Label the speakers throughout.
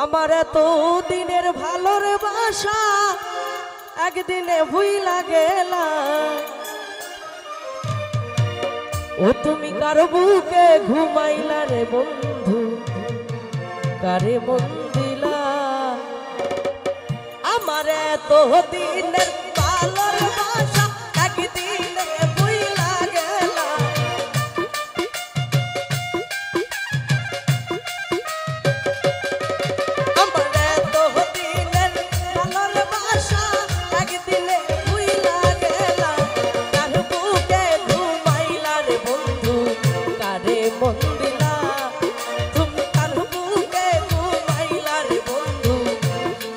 Speaker 1: আমার এত দিনের ভালোর বাসা একদিনে ভুইলা গেলা। ও তুমি কার বুকে ঘুমাইলা রে বন্ধু, কারে মন দিলা? আমার এত দিনের ভালোর বাসা একদিনে ভুইলা গেলা। আমার এত দিনের ভালোর বাসা একদিনে ভুইলা গেলা। কার বুকে ঘুমাইলা রে বন্ধু, কারে মন দিলা? তুমি কার বুকে ঘুমাইলা রে বন্ধু,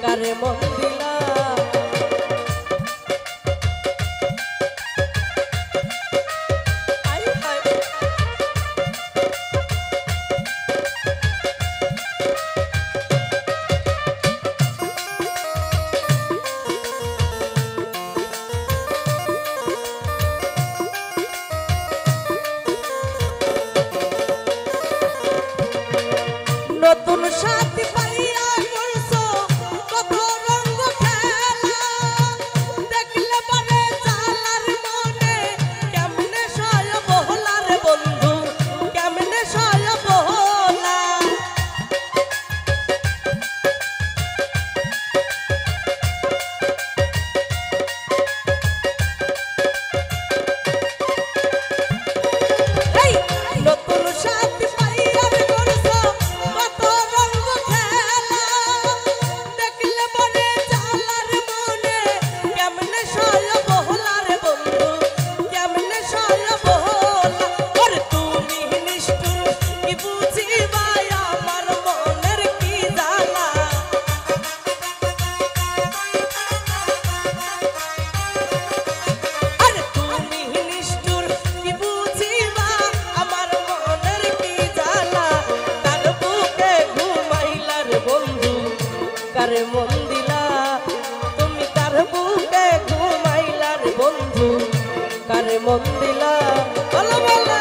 Speaker 1: কারে মন দিলা? নতুন সাথী পাইয়া করছো কত রঙ খেলা, দেখলে পারে চালার মনে কেমনে সয় বহলার বন্ধু, কেমনে সয় বহলা? এই নতুন সাথী পাইয়া করছো কত রঙ খেলা, দেখলে মনে চালার মনে কেমনে সয় বহলার বন্ধু, কেমনে সয় বহলা? ওরে তুমি নিষ্ঠুর কি বুঝিবা আমার মনের কি জ্বালা? আরে তুমি নিষ্ঠুর কি বুঝিবা আমার মনের কি জ্বালা? কার বুকে ঘুমাইলা রে বন্ধু, কারে মন দিলা? তুমি কার বুকে ঘুমাইলা রে বন্ধু, কারে মন দিলা? বলো বলো।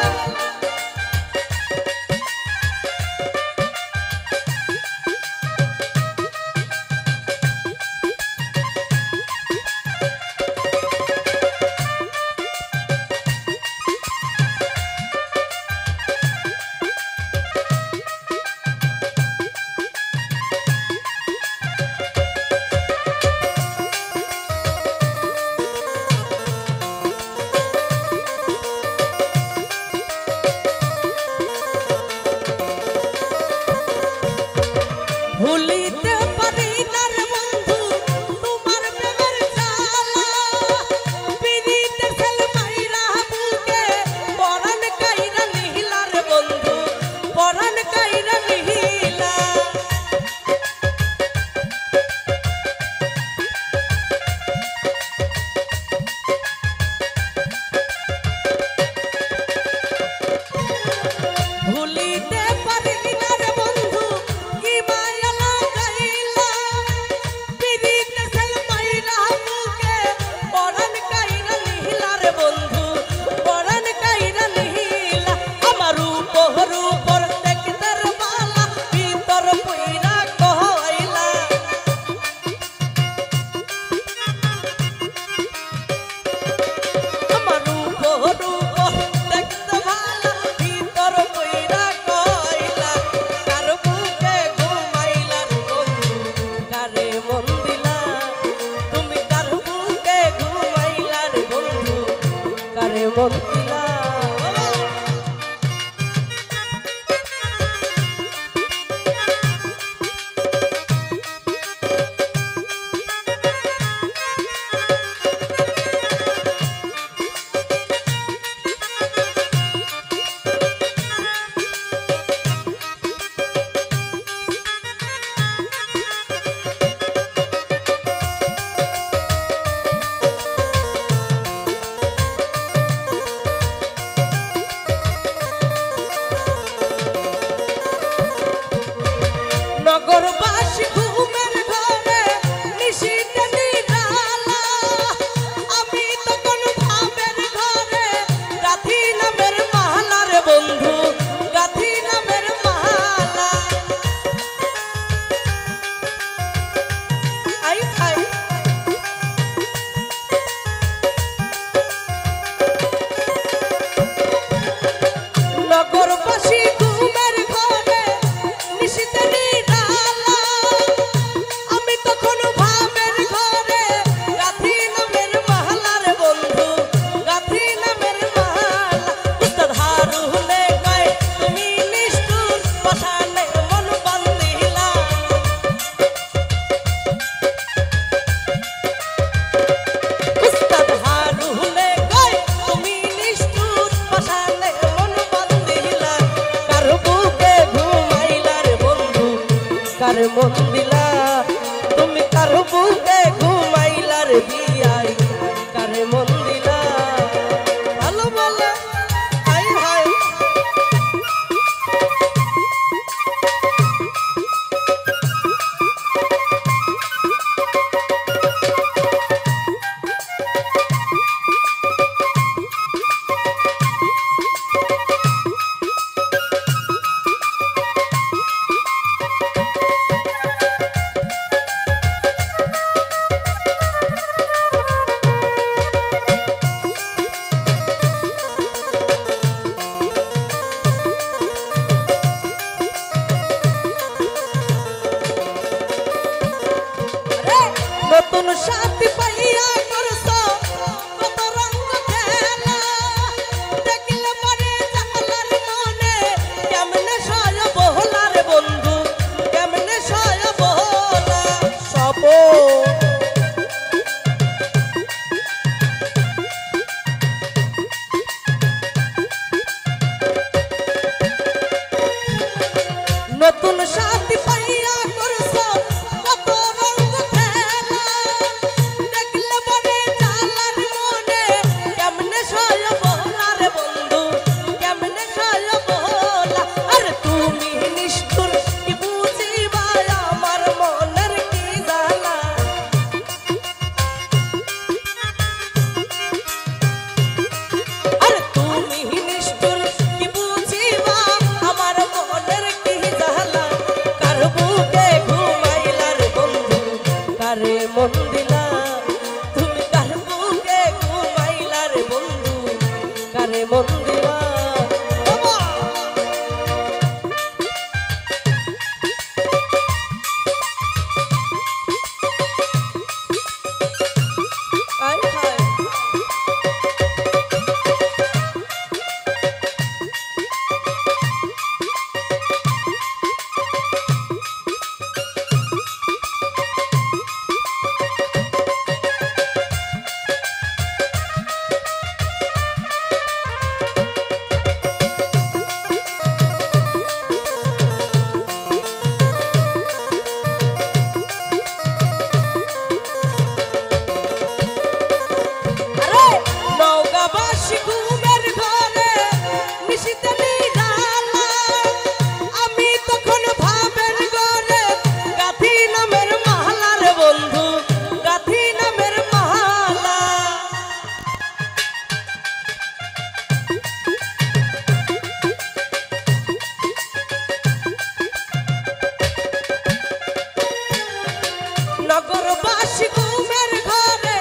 Speaker 1: ভুলিতে পারি না রে বন্ধু তোমার প্রেমের জ্বালা, পিরিতের ছেল মাইরা বুকে পরাণ কাইরা নিহিলা রে বন্ধু, পরাণ কাইরা নিহিলা। ভুলিতে পারি না রে বন্ধু কি মায়া লাগাইলা, পিরিতের ছেল মাইরা বুকে পরাণ কাইরা নিহিলা রে বন্ধু, পরাণ কাইরা নিহিলা। আমার উপর উপর দেখতার বালা ভিতর পইরা কইলা। আমার উপর উপর দেখতে ভালা ভিতর পইরা কইলা। কার বুকে ঘুমাইলা রে বন্ধু, কারে মন দিলা? তুমি কার বুকে ঘুমাইলা রে বন্ধু, কারে মন দিলা? মন দিলা তুমি কার বুকে ঘুমাইলার বিয়াই কারে মন দিলা ভালো বলে হাই হাই নতুন সাথী পাইয়া করছো কত রঙ খেলা দেখলে পরে জালার মনে কেমনে সয় বহলার বন্ধু কেমনে সয় বহলা সব নতুন সাথী পাইয়া করছো কত রঙ খেলা দেখলে পরে জালার মনে কেমনে সয় বহলার বন্ধু কেমনে সয় বহলা আর তুমি নিষ্ঠুর কি বুঝিবা আমার মনের কি জ্বালা আর তুমি নিষ্ঠুর কি বুঝিবা আমার মনের কি জ্বালা কার বুকে ঘুমাইলার বন্ধু কারে মন দিলা তুমি কার বুকে ঘুমাইলার বন্ধু কারে মন দিলা বাবা আয় হায় আরে নওগাঁবাসী ঘুমের ঘরে নিশিতে নিরালা আমি তখন ভাবের ঘরে গাথি নামের মালার বন্ধু গাথি নামের মালা নগরবাসী ঘুমের ঘরে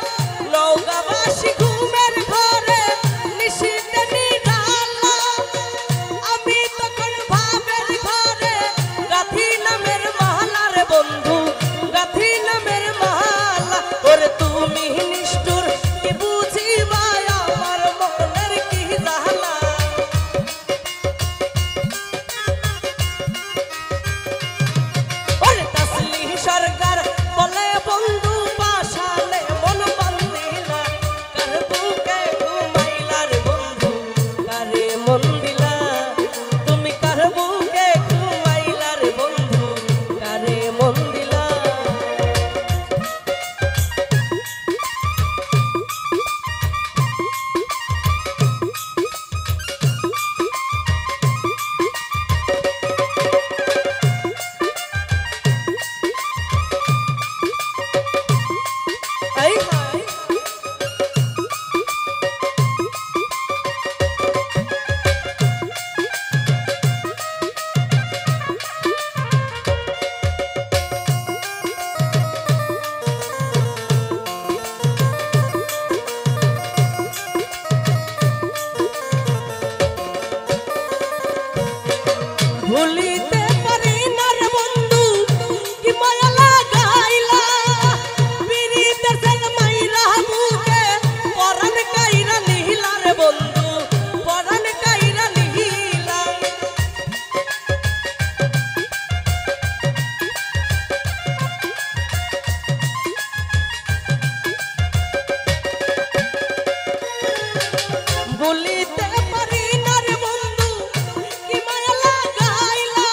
Speaker 1: নওগাঁবাসী ঘুমের ঘরে নিশিতে নিরালা আমি তখন ভাবের ঘরে গাথি নামের মালার বন্ধু গাথি নামের মালা ওরে তুমি নিষ্ঠুর কি বুঝিবা আমার মনের কি জ্বালা ওরে তাসলিহ সরকার বলে বন্ধু পাশালে মন বান্ধিলা কার বুকে ঘুমাইলার বন্ধু কারে মন দিলা তুমি কার বুকে ঘুমাইলার বন্ধু কারে মন দিলা আই হায় ভুলিতে পারি না রে বন্ধু কি মায়া লাগাইলা পিরিতের সেল মাইরা বুকে পরাণ কাইরা নিহিলা রে বন্ধু পরাণ কাইরা নিহিলা বলিতে পারি না রে বন্ধু কি মায়া লাগাইলা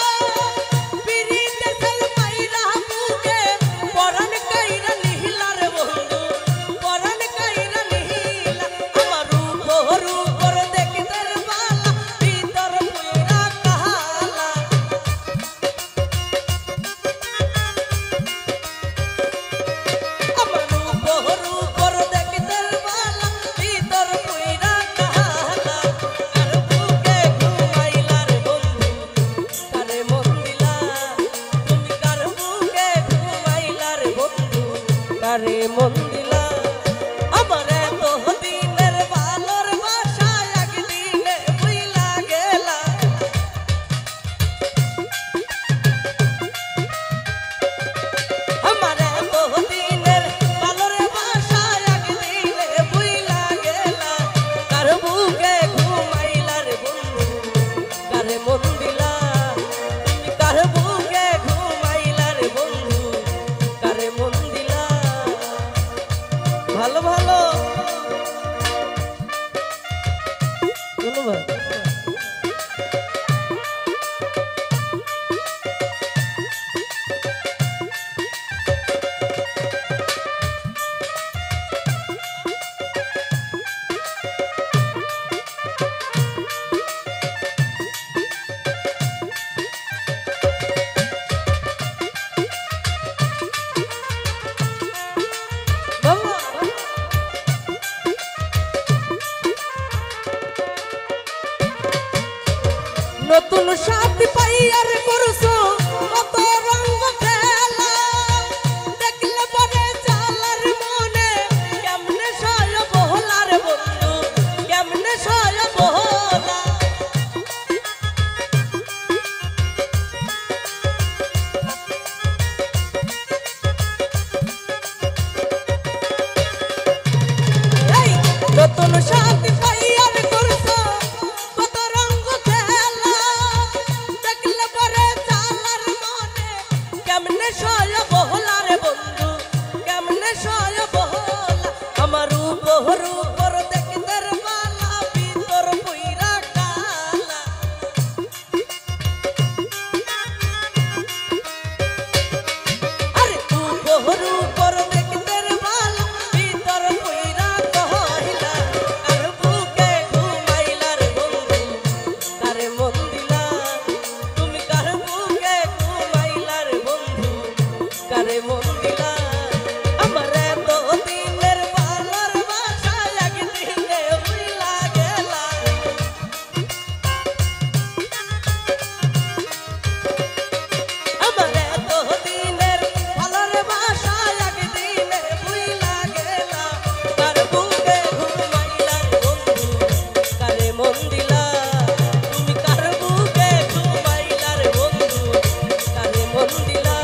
Speaker 1: ধন্যবাদ। নতুন সাথী পাইয়ার করছো কত রঙ খেলা, দেখলে পরে চালার মনে কেমনে সয় বহলার বন্ধু, কেমনে সয় বহলা। নতুন সাথী পাইয়ার করছো কত রঙ খেলা, দেখলে পরে চালার মনে কেমনে সয় বহলার বন্ধু, কেমনে সয় বহলা। আমার উপর উপর দেখতে বালা ভিতর পুইরা কালা। আরে উপর উপর দেখতে বালা ভিতর পুইরা কহিলা, কার বুকে ঘুমাইলার বন্ধু কারে মন দিলা, তুমি কার বুকে ঘুমাইলার বন্ধু কারে মন দিলা। আমার এত দিনের ভালোর বাসা একদিনে ভুইলা গেলা। আমার এত দিনের ভালোর বাসা একদিনে ভুইলা গেলা। কার বুকে ঘুমাইলার বন্ধু কারে মন দিলা, তুমি কার বুকে ঘুমাইলার বন্ধু কারে মন দিলা,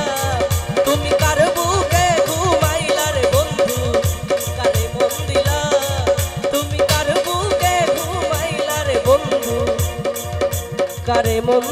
Speaker 1: তুমি কার বুকে ঘুমাইলার বন্ধু কারে মন দিলা, তুমি কার বুকে ঘুমাইলার বন্ধু কারে মন